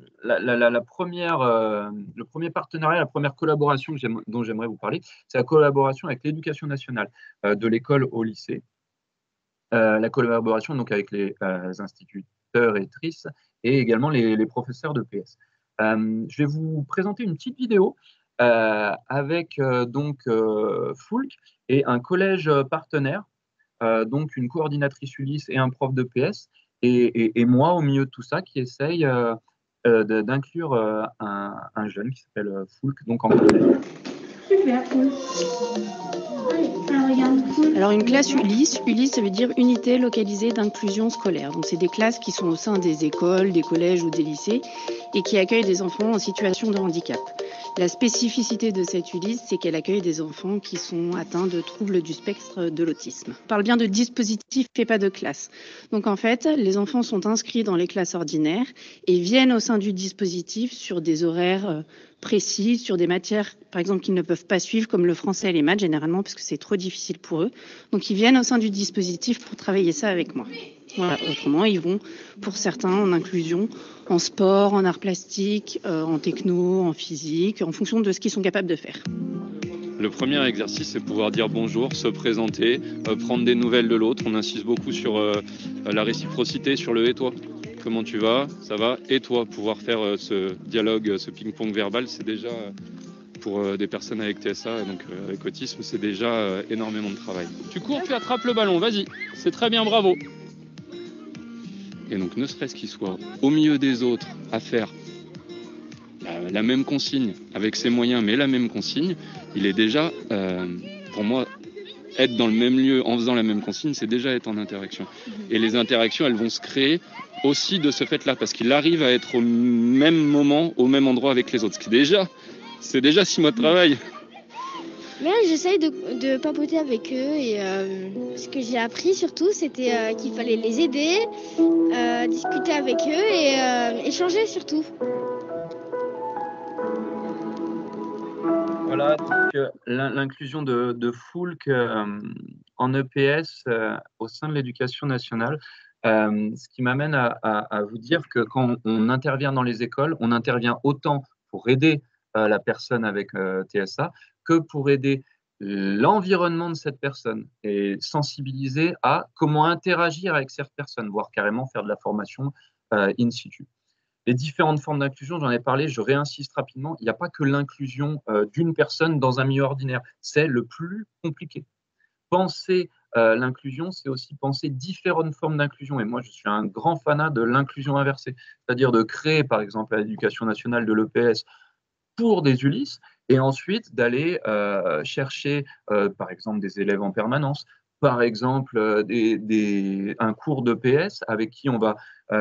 [SPEAKER 1] premier partenariat, la première collaboration dont j'aimerais vous parler, c'est la collaboration avec l'Éducation nationale, de l'école au lycée. La collaboration donc avec les instituteurs et trices et également les professeurs de PS. Je vais vous présenter une petite vidéo avec Foulk et un collège partenaire, donc une coordinatrice Ulysse et un prof de PS, et moi au milieu de tout ça qui essaye d'inclure un jeune qui s'appelle Foulk, donc en collège.
[SPEAKER 3] Super cool. Alors une classe Ulysse, ça veut dire unité localisée d'inclusion scolaire. Donc c'est des classes qui sont au sein des écoles, des collèges ou des lycées et qui accueillent des enfants en situation de handicap. La spécificité de cette Ulysse, c'est qu'elle accueille des enfants qui sont atteints de troubles du spectre de l'autisme. On parle bien de dispositif et pas de classe. Donc en fait, les enfants sont inscrits dans les classes ordinaires et viennent au sein du dispositif sur des horaires précis, sur des matières, par exemple, qu'ils ne peuvent pas suivre, comme le français et les maths, généralement, parce que c'est trop difficile pour eux. Donc ils viennent au sein du dispositif pour travailler ça avec moi. Voilà. Autrement, ils vont, pour certains, en inclusion, en sport, en arts plastiques, en techno, en physique, en fonction de ce qu'ils sont capables de faire.
[SPEAKER 4] Le premier exercice, c'est pouvoir dire bonjour, se présenter, prendre des nouvelles de l'autre. On insiste beaucoup sur la réciprocité, sur le « et toi ». Comment tu vas? Ça va? Et toi? Pouvoir faire ce dialogue, ce ping-pong verbal, c'est déjà, pour des personnes avec TSA, donc avec autisme, c'est déjà énormément de travail. Tu cours, tu attrapes le ballon, vas-y. C'est très bien, bravo. Et donc, ne serait-ce qu'il soit au milieu des autres à faire la même consigne, avec ses moyens, mais la même consigne, il est déjà, pour moi, être dans le même lieu en faisant la même consigne, c'est déjà être en interaction. Et les interactions, elles vont se créer aussi de ce fait-là, parce qu'il arrive à être au même moment, au même endroit avec les autres. Ce qui c'est déjà 6 mois de travail.
[SPEAKER 5] Mais j'essaye de papoter avec eux et ce que j'ai appris surtout, c'était qu'il fallait les aider, discuter avec eux et échanger surtout.
[SPEAKER 1] Voilà, donc l'inclusion de Foulk en EPS au sein de l'éducation nationale, ce qui m'amène à vous dire que quand on intervient dans les écoles, on intervient autant pour aider la personne avec TSA que pour aider l'environnement de cette personne et sensibiliser à comment interagir avec cette personne, voire carrément faire de la formation in situ. Les différentes formes d'inclusion, j'en ai parlé, je réinsiste rapidement, il n'y a pas que l'inclusion d'une personne dans un milieu ordinaire, c'est le plus compliqué. Penser l'inclusion, c'est aussi penser différentes formes d'inclusion. Et moi, je suis un grand fanat de l'inclusion inversée, c'est-à-dire de créer, par exemple, à l'éducation nationale de l'EPS pour des ULIS, et ensuite d'aller chercher, par exemple, des élèves en permanence, par exemple, un cours d'EPS avec qui on va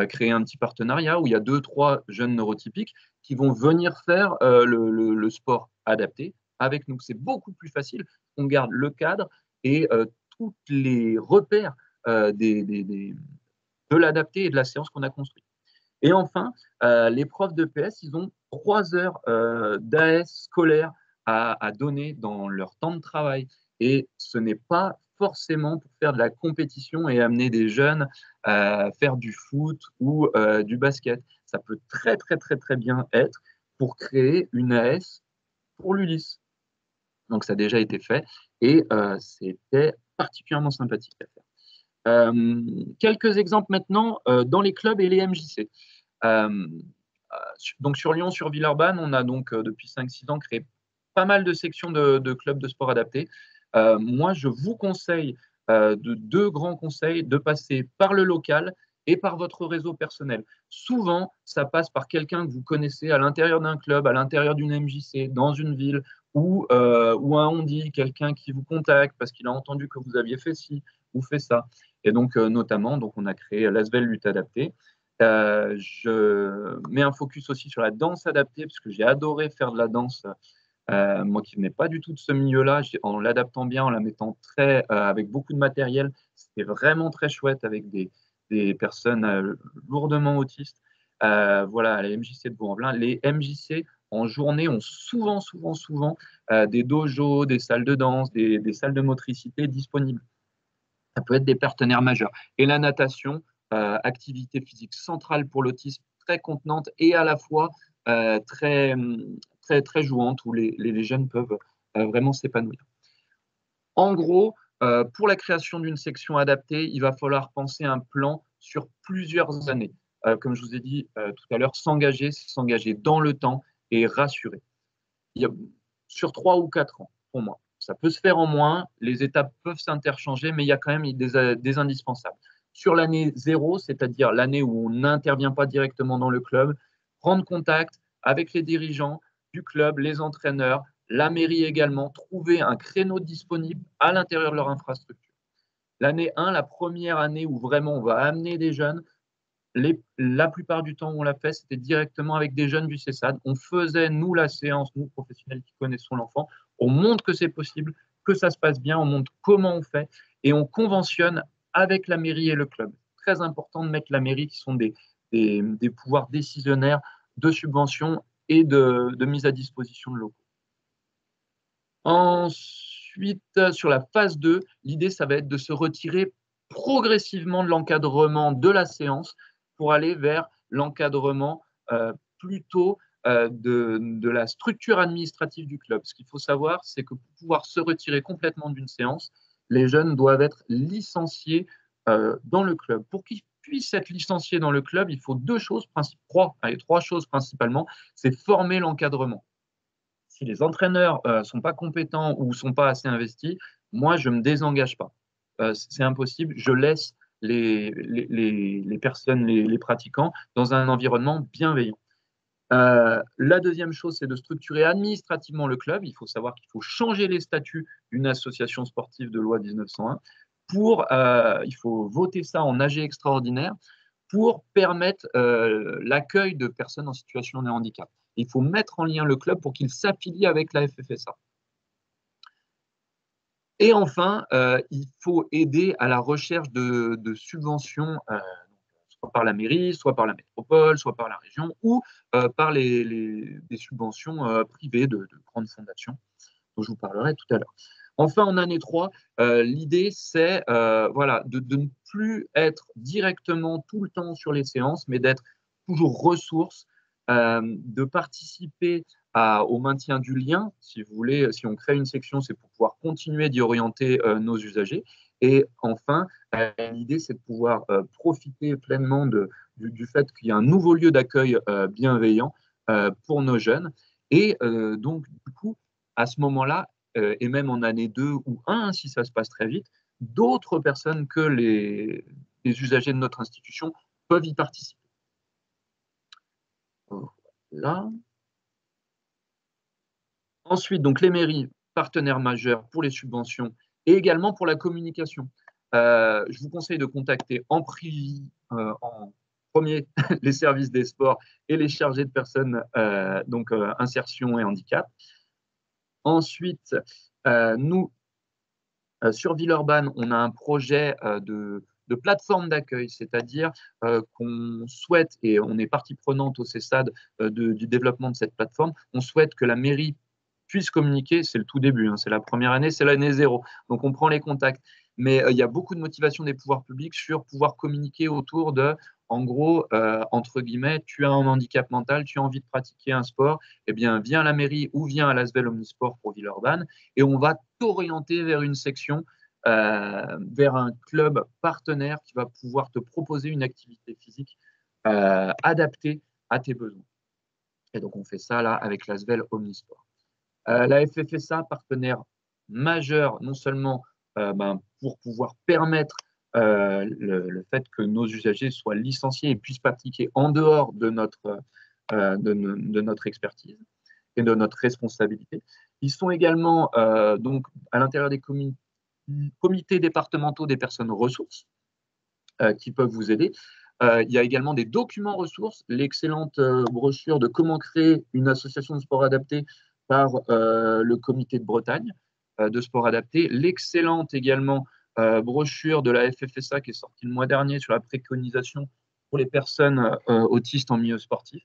[SPEAKER 1] créer un petit partenariat où il y a 2-3 jeunes neurotypiques qui vont venir faire le sport adapté avec nous. C'est beaucoup plus facile. On garde le cadre et tous les repères de l'adapté et de la séance qu'on a construite. Et enfin, les profs d'EPS, ils ont 3 heures d'AS scolaire à donner dans leur temps de travail. Et ce n'est pas forcément pour faire de la compétition et amener des jeunes à faire du foot ou du basket. Ça peut très, très, très, très bien être pour créer une AS pour l'ULIS. Donc, ça a déjà été fait et c'était particulièrement sympathique à faire. Quelques exemples maintenant dans les clubs et les MJC. Donc sur Lyon, sur Villeurbanne, on a donc depuis 5-6 ans créé pas mal de sections de clubs de sport adaptés. Moi, je vous conseille de 2 grands conseils de passer par le local et par votre réseau personnel. Souvent, ça passe par quelqu'un que vous connaissez à l'intérieur d'un club, à l'intérieur d'une MJC, dans une ville, ou un on-dit, quelqu'un qui vous contacte parce qu'il a entendu que vous aviez fait ci ou fait ça. Et donc, notamment, donc on a créé l'Asvel Lutte Adaptée. Je mets un focus aussi sur la danse adaptée, parce que j'ai adoré faire de la danse, moi qui ne venais pas du tout de ce milieu-là, en l'adaptant bien, en la mettant avec beaucoup de matériel. C'était vraiment très chouette avec des personnes lourdement autistes. Voilà, les MJC de Bourg-en-Velin. Les MJC en journée ont souvent des dojos, des salles de danse, des salles de motricité disponibles. Ça peut être des partenaires majeurs. Et la natation, activité physique centrale pour l'autisme, très contenante et à la fois très, très, très jouante, où les jeunes peuvent vraiment s'épanouir. En gros, pour la création d'une section adaptée, il va falloir penser un plan sur plusieurs années. Comme je vous ai dit tout à l'heure, s'engager, c'est s'engager dans le temps et rassurer. Sur 3 ou 4 ans, pour moi. Ça peut se faire en moins, les étapes peuvent s'interchanger, mais il y a quand même des indispensables. Sur l'année 0, c'est-à-dire l'année où on n'intervient pas directement dans le club, prendre contact avec les dirigeants du club, les entraîneurs, la mairie également, trouver un créneau disponible à l'intérieur de leur infrastructure. L'année 1, la première année où vraiment on va amener des jeunes, la plupart du temps où on l'a fait, c'était directement avec des jeunes du CESAD. On faisait, nous, la séance, nous, professionnels qui connaissons l'enfant. On montre que c'est possible, que ça se passe bien, on montre comment on fait et on conventionne avec la mairie et le club. Très important de mettre la mairie, qui sont des pouvoirs décisionnaires de subvention et de mise à disposition de locaux. Ensuite, sur la phase 2, l'idée, ça va être de se retirer progressivement de l'encadrement de la séance pour aller vers l'encadrement plutôt de la structure administrative du club. Ce qu'il faut savoir, c'est que pour pouvoir se retirer complètement d'une séance, les jeunes doivent être licenciés dans le club. Pour qu'ils puissent être licenciés dans le club, il faut 3 choses principalement. C'est former l'encadrement. Si les entraîneurs ne sont pas compétents ou ne sont pas assez investis, moi, je ne me désengage pas. C'est impossible. Je laisse les personnes, les pratiquants, dans un environnement bienveillant. La deuxième chose, c'est de structurer administrativement le club. Il faut savoir qu'il faut changer les statuts d'une association sportive de loi 1901. Il faut voter ça en AG extraordinaire pour permettre l'accueil de personnes en situation de handicap. Il faut mettre en lien le club pour qu'il s'affilie avec la FFSA. Et enfin, il faut aider à la recherche de subventions, soit par la mairie, soit par la métropole, soit par la région, ou par des subventions privées de grandes fondations, dont je vous parlerai tout à l'heure. Enfin, en année 3, l'idée, c'est voilà, de ne plus être directement tout le temps sur les séances, mais d'être toujours ressource, de participer au maintien du lien. Si vous voulez, si on crée une section, c'est pour pouvoir continuer d'y orienter nos usagers. Et enfin, l'idée, c'est de pouvoir profiter pleinement du fait qu'il y a un nouveau lieu d'accueil bienveillant pour nos jeunes. Et donc, du coup, à ce moment-là, et même en année 2 ou 1, si ça se passe très vite, d'autres personnes que les usagers de notre institution peuvent y participer. Là. Ensuite, donc les mairies, partenaires majeurs pour les subventions et également pour la communication. Je vous conseille de contacter en premier les services des sports et les chargés de personnes, donc insertion et handicap. Ensuite, nous, sur Villeurbanne, on a un projet de plateforme d'accueil, c'est-à-dire qu'on souhaite, et on est partie prenante au CESAD du développement de cette plateforme, on souhaite que la mairie puisse communiquer, c'est le tout début, hein, c'est la première année, c'est l'année 0, donc on prend les contacts. Mais il y a beaucoup de motivation des pouvoirs publics sur pouvoir communiquer autour de, en gros, entre guillemets, tu as un handicap mental, tu as envie de pratiquer un sport, eh bien, viens à la mairie ou viens à l'Asvel Omnisport pour Villeurbanne, et on va t'orienter vers une section, vers un club partenaire qui va pouvoir te proposer une activité physique adaptée à tes besoins. Et donc, on fait ça là avec l'Asvel Omnisport. La FFSA, partenaire majeur, non seulement pour pouvoir permettre le fait que nos usagers soient licenciés et puissent pratiquer en dehors de notre expertise et de notre responsabilité. Ils sont également donc à l'intérieur des comités départementaux des personnes ressources qui peuvent vous aider. Il y a également des documents ressources, l'excellente brochure de comment créer une association de sport adapté par le comité de Bretagne de sport adapté, l'excellente également brochure de la FFSA qui est sortie le mois dernier sur la préconisation pour les personnes autistes en milieu sportif.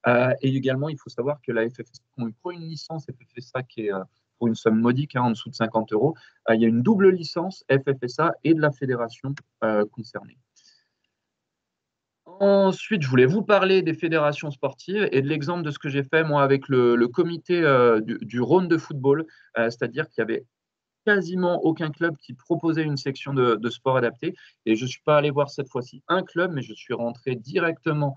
[SPEAKER 1] Et également, il faut savoir que la FFSA, pour une licence FFSA qui est pour une somme modique, en dessous de 50 €, il y a une double licence FFSA et de la fédération concernée. Ensuite, je voulais vous parler des fédérations sportives et de l'exemple de ce que j'ai fait moi avec le comité du Rhône de football, c'est-à-dire qu'il y avait quasiment aucun club qui proposait une section de sport adapté. Et je ne suis pas allé voir cette fois-ci un club, mais je suis rentré directement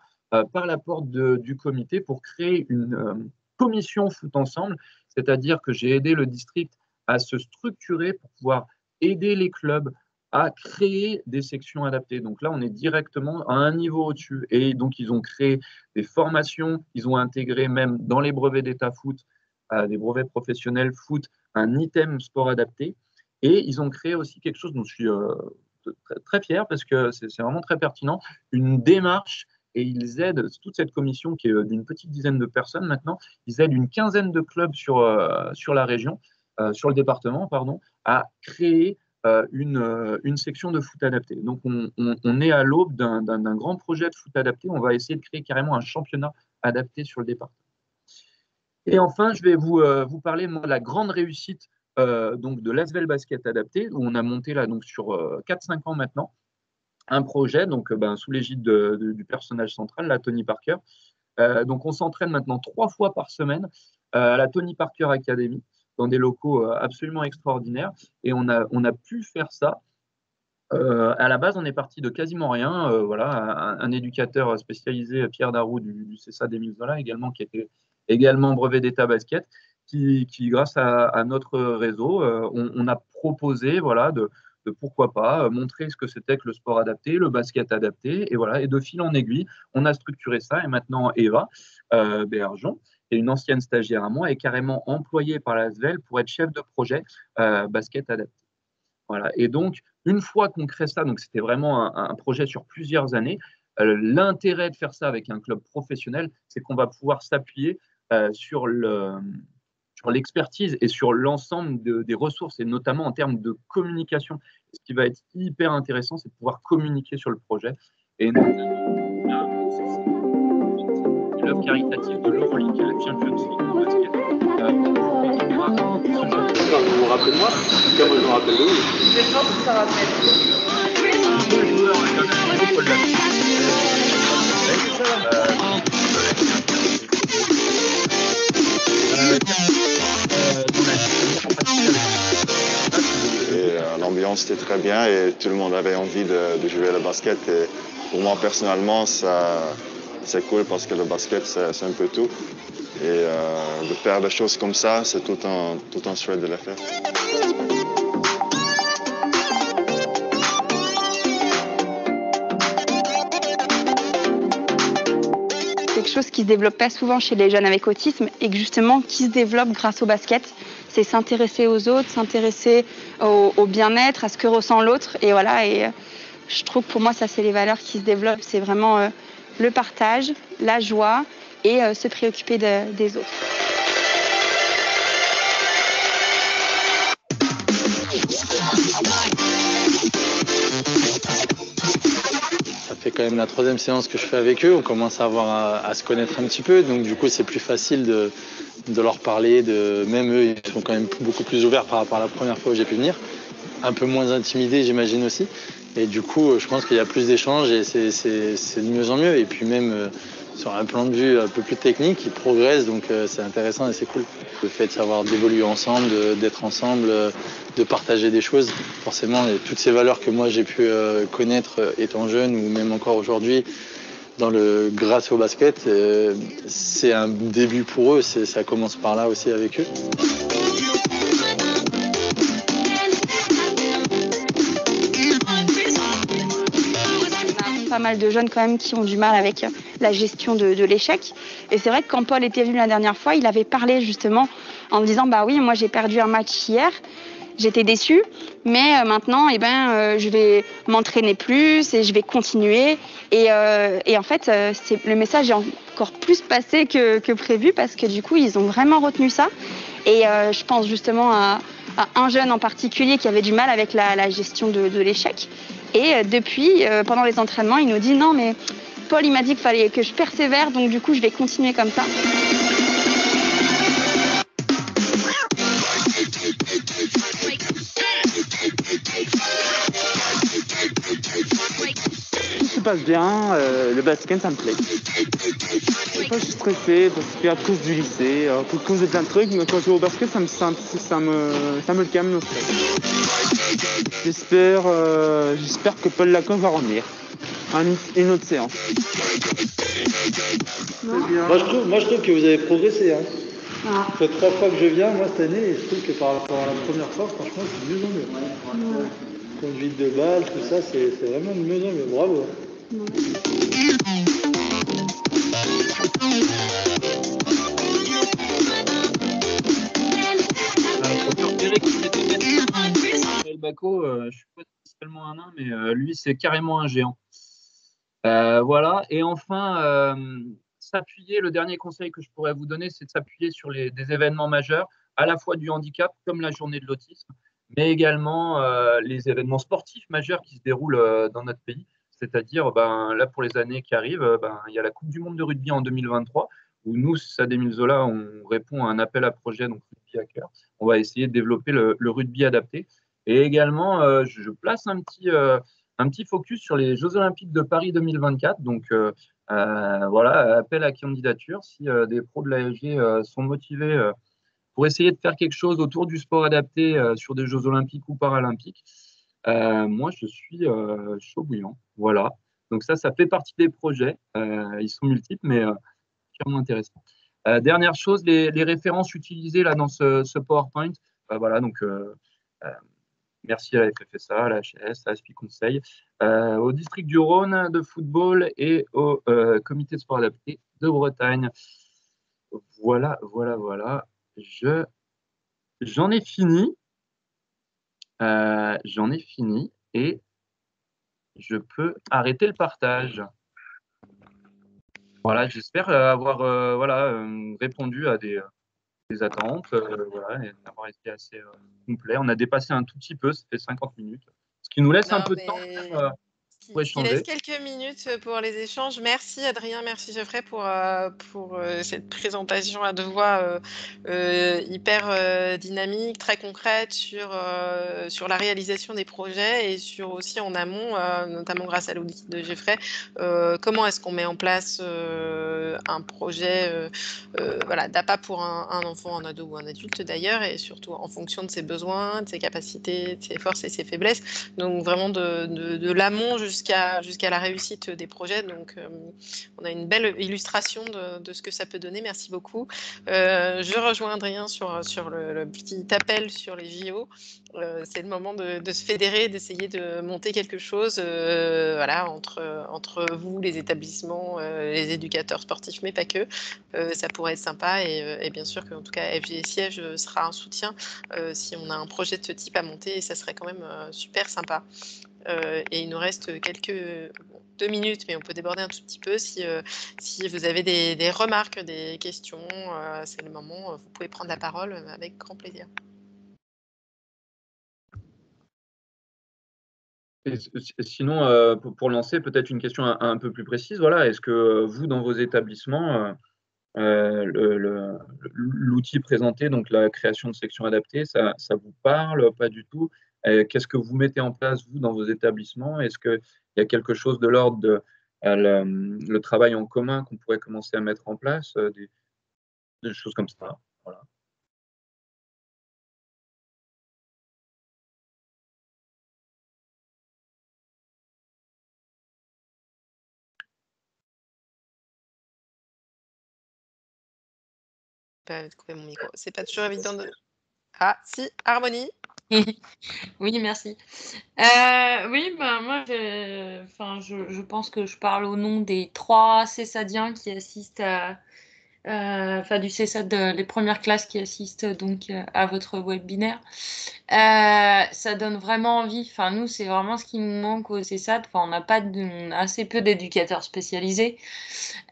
[SPEAKER 1] par la porte du comité pour créer une commission foot ensemble, c'est-à-dire que j'ai aidé le district à se structurer pour pouvoir aider les clubs à créer des sections adaptées. Donc là, on est directement à un niveau au-dessus. Et donc, ils ont créé des formations, ils ont intégré même dans les brevets d'État foot, des brevets professionnels foot, un item sport adapté. Et ils ont créé aussi quelque chose dont je suis très, très fier parce que c'est vraiment très pertinent, une démarche. Et ils aident toute cette commission qui est d'une petite dizaine de personnes maintenant, ils aident une quinzaine de clubs sur la région, sur le département, pardon, à créer une section de foot adapté. Donc, on est à l'aube d'un grand projet de foot adapté. On va essayer de créer carrément un championnat adapté sur le département. Et enfin, je vais vous parler de la grande réussite donc de l'Asvel Basket Adapté, où on a monté là, donc, sur 4-5 ans maintenant un projet donc, sous l'égide du personnage central, la Tony Parker. Donc, on s'entraîne maintenant 3 fois par semaine à la Tony Parker Academy, dans des locaux absolument extraordinaires. Et on a pu faire ça. À la base, on est parti de quasiment rien. Voilà, un éducateur spécialisé, Pierre Darroux du CESA d'Émile Zola, également, qui était également brevet d'État basket, qui grâce à notre réseau, on a proposé voilà, de pourquoi pas montrer ce que c'était que le sport adapté, le basket adapté. Et voilà, et de fil en aiguille, on a structuré ça. Et maintenant, Eva Béargeon, qui est une ancienne stagiaire à moi, est carrément employée par l'ASVEL pour être chef de projet basket adapté. Voilà. Et donc, une fois qu'on crée ça, donc c'était vraiment un projet sur plusieurs années, l'intérêt de faire ça avec un club professionnel, c'est qu'on va pouvoir s'appuyer sur sur l'expertise et sur l'ensemble des ressources, et notamment en termes de communication. Ce qui va être hyper intéressant, c'est de pouvoir communiquer sur le projet. Et notamment, l'œuvre caritative de l'Euroleague, la Champions League en basket.
[SPEAKER 6] Vous vous rappelez de moi? Comme moi je me rappelle de vous.
[SPEAKER 7] Les gens, ça rappelle.
[SPEAKER 1] Deux joueurs, il y en a un, Paul Lafont.
[SPEAKER 8] L'ambiance était très bien et tout le monde avait envie de jouer le basket. Et pour moi personnellement, c'est cool parce que le basket, c'est un peu tout. Et de faire des choses comme ça, c'est tout un souhait de le faire.
[SPEAKER 9] Quelque chose qui se développe pas souvent chez les jeunes avec autisme et que justement qui se développe grâce au basket, c'est s'intéresser aux autres, s'intéresser au bien-être, à ce que ressent l'autre, et voilà. Et je trouve que pour moi ça c'est les valeurs qui se développent, c'est vraiment le partage, la joie et se préoccuper des autres.
[SPEAKER 10] Ça fait quand même la 3e séance que je fais avec eux. On commence à avoir à se connaître un petit peu, donc du coup c'est plus facile de leur parler. Même eux, ils sont quand même beaucoup plus ouverts par rapport à la première fois où j'ai pu venir. Un peu moins intimidés, j'imagine aussi. Et du coup, je pense qu'il y a plus d'échanges et c'est de mieux en mieux. Et puis même sur un plan de vue un peu plus technique, ils progressent, donc c'est intéressant et c'est cool. Le fait de savoir d'évoluer ensemble, d'être ensemble, de partager des choses, forcément, et toutes ces valeurs que moi j'ai pu connaître étant jeune ou même encore aujourd'hui, grâce au basket, c'est un début pour eux, ça commence par là aussi avec eux.
[SPEAKER 9] Pas mal de jeunes quand même qui ont du mal avec la gestion de l'échec. Et c'est vrai que quand Paul était venu la dernière fois, il avait parlé justement en me disant bah oui, moi j'ai perdu un match hier, j'étais déçu, mais maintenant je vais m'entraîner plus et je vais continuer. Et en fait, le message est encore plus passé que prévu parce que du coup, ils ont vraiment retenu ça. Et je pense justement à un jeune en particulier qui avait du mal avec la gestion de l'échec. Et depuis, pendant les entraînements, il nous dit non mais Paul il m'a dit qu'il fallait que je persévère, donc du coup je vais continuer comme ça.
[SPEAKER 11] Tout se passe bien, le basket ça me plaît. Des fois je suis stressé parce que à cause du lycée, à cause de plein de trucs, mais quand je joue au basket ça me calme le stress. J'espère que Paul Lacombe va revenir. Une autre séance.
[SPEAKER 12] Moi je trouve que vous avez progressé. Hein. Ça fait 3 fois que je viens, moi, cette année, et je trouve que par rapport à la première fois, franchement, c'est de mieux en mieux. Ouais. Conduite de balle, tout ça, c'est vraiment de mieux en mieux. Bravo.
[SPEAKER 1] Baco, je ne suis pas spécialement un nain, mais lui, c'est carrément un géant. Voilà. Et enfin, s'appuyer, le dernier conseil que je pourrais vous donner, c'est de s'appuyer sur des événements majeurs, à la fois du handicap, comme la journée de l'autisme, mais également les événements sportifs majeurs qui se déroulent dans notre pays. C'est-à-dire, là, pour les années qui arrivent, il y a la Coupe du Monde de rugby en 2023, où nous, SAD Émile Zola, on répond à un appel à projet, donc Rugby à cœur. On va essayer de développer le rugby adapté. Et également, je place un petit focus sur les Jeux Olympiques de Paris 2024. Donc, voilà, appel à candidature. Si des pros de l'ASG sont motivés pour essayer de faire quelque chose autour du sport adapté sur des Jeux Olympiques ou Paralympiques, moi, je suis chaud bouillant. Voilà. Donc ça fait partie des projets. Ils sont multiples, mais clairement intéressants. Dernière chose, les références utilisées là dans ce PowerPoint. Voilà, donc merci à la FFSA, à la HS, à ASPI Conseil, au district du Rhône de football et au comité de sport adapté de Bretagne. Voilà. J'en ai fini. Et je peux arrêter le partage. Voilà, j'espère avoir répondu à des attentes, voilà, et d'avoir été assez complet. On a dépassé un tout petit peu, ça fait 50 minutes, ce qui nous laisse un peu de temps pour
[SPEAKER 7] Ce qui laisse
[SPEAKER 1] échanger.
[SPEAKER 7] quelques minutes pour les échanges. Merci Adrien, merci Geoffrey pour cette présentation à deux voix hyper dynamique, très concrète sur la réalisation des projets et sur aussi en amont, notamment grâce à l'outil de Geoffrey, comment est-ce qu'on met en place un projet voilà, d'APA pour un enfant, un ado ou un adulte d'ailleurs, et surtout en fonction de ses besoins, de ses capacités, de ses forces et ses faiblesses. Donc vraiment de l'amont jusqu'à la réussite des projets. Donc on a une belle illustration de ce que ça peut donner. Merci beaucoup. Je rejoins Adrien sur le petit appel sur les JO. C'est le moment de se fédérer, d'essayer de monter quelque chose voilà, entre vous, les établissements, les éducateurs sportifs, mais pas que. Ça pourrait être sympa et bien sûr qu'en tout cas FG Siège sera un soutien si on a un projet de ce type à monter, et ça serait quand même super sympa. Et il nous reste quelques 2 minutes, mais on peut déborder un tout petit peu. Si vous avez des remarques, des questions, c'est le moment, vous pouvez prendre la parole avec grand plaisir.
[SPEAKER 1] Et sinon, pour lancer peut-être une question un peu plus précise, voilà, est-ce que vous, dans vos établissements, l'outil présenté, donc la création de sections adaptées, ça vous parle? Pas du tout? Qu'est-ce que vous mettez en place, vous, dans vos établissements? Est-ce qu'il y a quelque chose de l'ordre de le travail en commun qu'on pourrait commencer à mettre en place, des choses comme ça? Voilà.
[SPEAKER 7] Pas couper mon micro. C'est pas toujours évident de. Ah, si, Harmonie.
[SPEAKER 13] Oui, merci. Oui, bah, moi, je pense que je parle au nom des 3 Cessadiens qui assistent du CESAD, les premières classes qui assistent donc à votre webinaire. Ça donne vraiment envie. Enfin, nous, c'est vraiment ce qui nous manque au CESAD. Enfin, on a assez peu d'éducateurs spécialisés.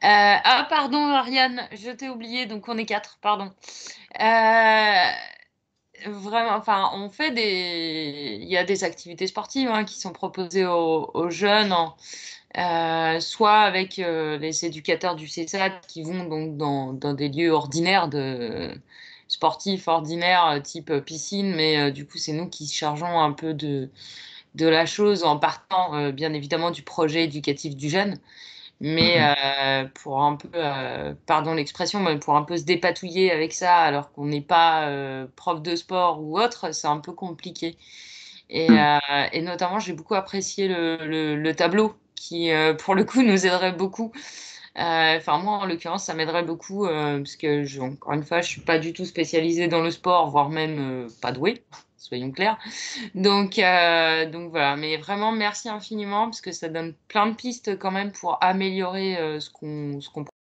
[SPEAKER 13] Ah, pardon, Ariane, je t'ai oublié, donc on est 4, pardon. Vraiment, enfin, il y a des activités sportives qui sont proposées aux jeunes, soit avec les éducateurs du CESAD qui vont donc dans des lieux ordinaires sportifs ordinaires, type piscine, mais du coup, c'est nous qui chargeons un peu de la chose en partant, bien évidemment, du projet éducatif du jeune. Mais pour un peu, pardon l'expression, mais pour un peu se dépatouiller avec ça, alors qu'on n'est pas prof de sport ou autre, c'est un peu compliqué. Et notamment, j'ai beaucoup apprécié le tableau qui, pour le coup, nous aiderait beaucoup. Enfin, moi, en l'occurrence, ça m'aiderait beaucoup parce que, encore une fois, je suis pas du tout spécialisée dans le sport, voire même pas douée, soyons clairs. Donc voilà, mais vraiment merci infiniment parce que ça donne plein de pistes quand même pour améliorer ce qu'on